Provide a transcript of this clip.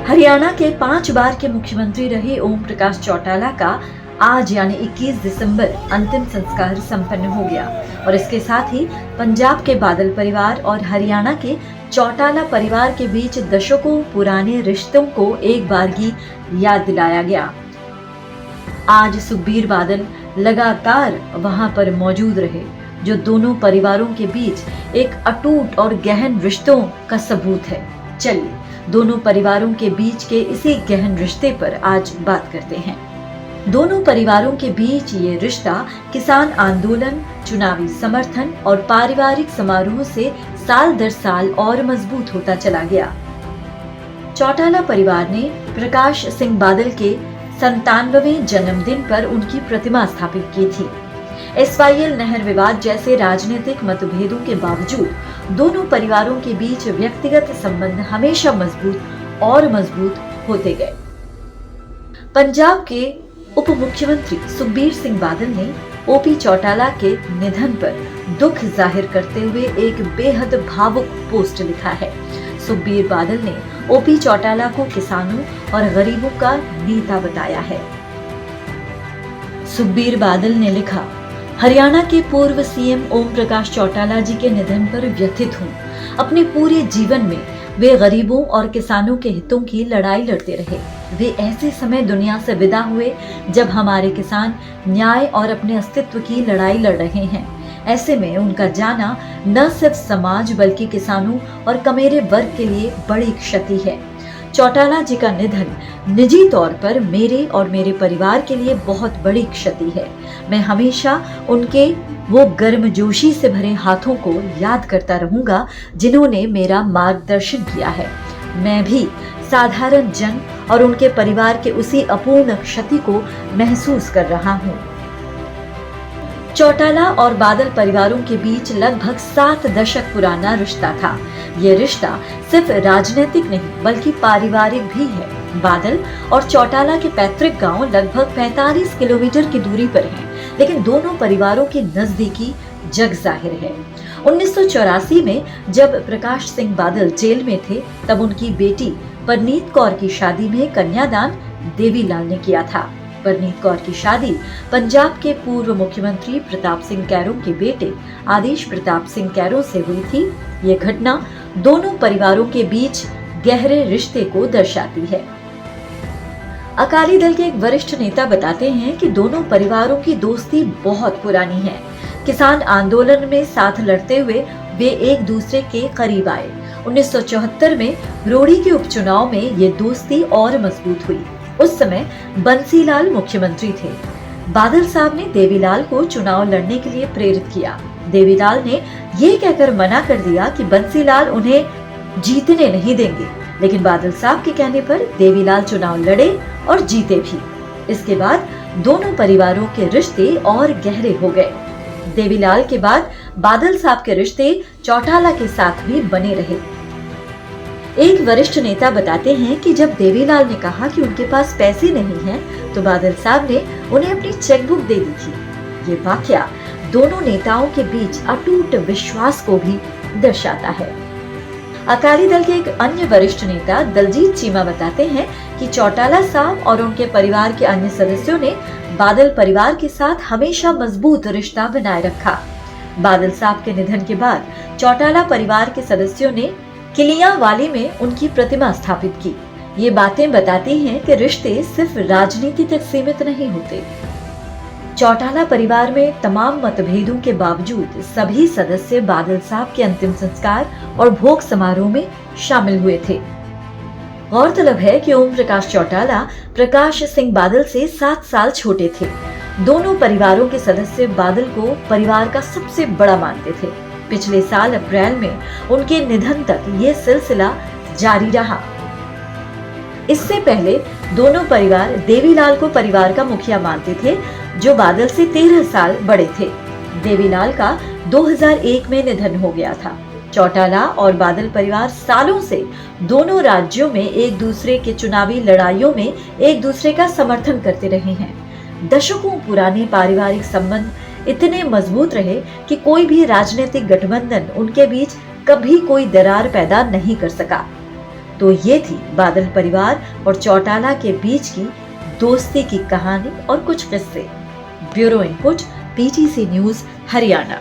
हरियाणा के 5 बार के मुख्यमंत्री रहे ओम प्रकाश चौटाला का आज यानी 21 दिसंबर अंतिम संस्कार संपन्न हो गया और इसके साथ ही पंजाब के बादल परिवार और हरियाणा के चौटाला परिवार के बीच दशकों पुराने रिश्तों को एक बारगी याद दिलाया गया। आज सुखबीर बादल लगातार वहां पर मौजूद रहे, जो दोनों परिवारों के बीच एक अटूट और गहन रिश्तों का सबूत है। चलिए दोनों परिवारों के बीच के इसी गहन रिश्ते पर आज बात करते हैं। दोनों परिवारों के बीच ये रिश्ता किसान आंदोलन, चुनावी समर्थन और पारिवारिक समारोह से साल दर साल और मजबूत होता चला गया। चौटाला परिवार ने प्रकाश सिंह बादल के 97वें जन्मदिन पर उनकी प्रतिमा स्थापित की थी। SYL नहर विवाद जैसे राजनीतिक मतभेदों के बावजूद दोनों परिवारों के बीच व्यक्तिगत संबंध हमेशा मजबूत होते गए। पंजाब के उप मुख्यमंत्री सुखबीर सिंह बादल ने OP चौटाला के निधन पर दुख जाहिर करते हुए एक बेहद भावुक पोस्ट लिखा है। सुखबीर बादल ने OP चौटाला को किसानों और गरीबों का नेता बताया है। सुखबीर बादल ने लिखा, हरियाणा के पूर्व CM ओम प्रकाश चौटाला जी के निधन पर व्यथित हूँ। अपने पूरे जीवन में वे गरीबों और किसानों के हितों की लड़ाई लड़ते रहे। वे ऐसे समय दुनिया से विदा हुए जब हमारे किसान न्याय और अपने अस्तित्व की लड़ाई लड़ रहे हैं। ऐसे में उनका जाना न सिर्फ समाज बल्कि किसानों और कमेरे वर्ग के लिए बड़ी क्षति है। चौटाला जी का निधन निजी तौर पर मेरे और मेरे परिवार के लिए बहुत बड़ी क्षति है। मैं हमेशा उनके वो गर्मजोशी से भरे हाथों को याद करता रहूंगा जिन्होंने मेरा मार्गदर्शन किया है। मैं भी साधारण जन और उनके परिवार के उसी अपूर्ण क्षति को महसूस कर रहा हूँ। चौटाला और बादल परिवारों के बीच लगभग 7 दशक पुराना रिश्ता था। ये रिश्ता सिर्फ राजनीतिक नहीं बल्कि पारिवारिक भी है। बादल और चौटाला के पैतृक गांव लगभग 45 किलोमीटर की दूरी पर हैं, लेकिन दोनों परिवारों की नजदीकी जग जाहिर है। 1984 में जब प्रकाश सिंह बादल जेल में थे, तब उनकी बेटी परनीत कौर की शादी में कन्यादान देवीलाल ने किया था। परनीत कौर की शादी पंजाब के पूर्व मुख्यमंत्री प्रताप सिंह कैरों के बेटे आदेश प्रताप सिंह कैरों से हुई थी। ये घटना दोनों परिवारों के बीच गहरे रिश्ते को दर्शाती है। अकाली दल के एक वरिष्ठ नेता बताते हैं कि दोनों परिवारों की दोस्ती बहुत पुरानी है। किसान आंदोलन में साथ लड़ते हुए वे एक दूसरे के करीब आए। 1974 में रोड़ी के उपचुनाव में ये दोस्ती और मजबूत हुई। उस समय बंसीलाल मुख्यमंत्री थे। बादल साहब ने देवीलाल को चुनाव लड़ने के लिए प्रेरित किया। देवीलाल ने ये कहकर मना कर दिया कि बंसीलाल उन्हें जीतने नहीं देंगे, लेकिन बादल साहब के कहने पर देवीलाल चुनाव लड़े और जीते भी। इसके बाद दोनों परिवारों के रिश्ते और गहरे हो गए। देवीलाल के बाद बादल साहब के रिश्ते चौटाला के साथ भी बने रहे। एक वरिष्ठ नेता बताते हैं कि जब देवीलाल ने कहा कि उनके पास पैसे नहीं हैं, तो बादल साहब ने उन्हें अपनी चेकबुक दे दी थी। ये वाकया दोनों नेताओं के बीच अटूट विश्वास को भी दर्शाता है। अकाली दल के एक अन्य वरिष्ठ नेता दलजीत चीमा बताते हैं कि चौटाला साहब और उनके परिवार के अन्य सदस्यों ने बादल परिवार के साथ हमेशा मजबूत रिश्ता बनाए रखा। बादल साहब के निधन के बाद चौटाला परिवार के सदस्यों ने किलियांवाली में उनकी प्रतिमा स्थापित की। ये बातें बताती हैं कि रिश्ते सिर्फ राजनीति तक सीमित नहीं होते। चौटाला परिवार में तमाम मतभेदों के बावजूद सभी सदस्य बादल साहब के अंतिम संस्कार और भोग समारोह में शामिल हुए थे। गौरतलब है कि ओम प्रकाश चौटाला प्रकाश सिंह बादल से 7 साल छोटे थे। दोनों परिवारों के सदस्य बादल को परिवार का सबसे बड़ा मानते थे। पिछले साल अप्रैल में उनके निधन तक ये सिलसिला जारी रहा। इससे पहले दोनों परिवार देवीलाल को परिवार का मुखिया मानते थे, जो बादल से 13 साल बड़े थे। देवीलाल का 2001 में निधन हो गया था। चौटाला और बादल परिवार सालों से दोनों राज्यों में एक दूसरे के चुनावी लड़ाइयों में एक दूसरे का समर्थन करते रहे हैं। दशकों पुराने पारिवारिक संबंध इतने मजबूत रहे कि कोई भी राजनीतिक गठबंधन उनके बीच कभी कोई दरार पैदा नहीं कर सका। तो ये थी बादल परिवार और चौटाला के बीच की दोस्ती की कहानी और कुछ किस्से। Bureau input, PTC news, Haryana.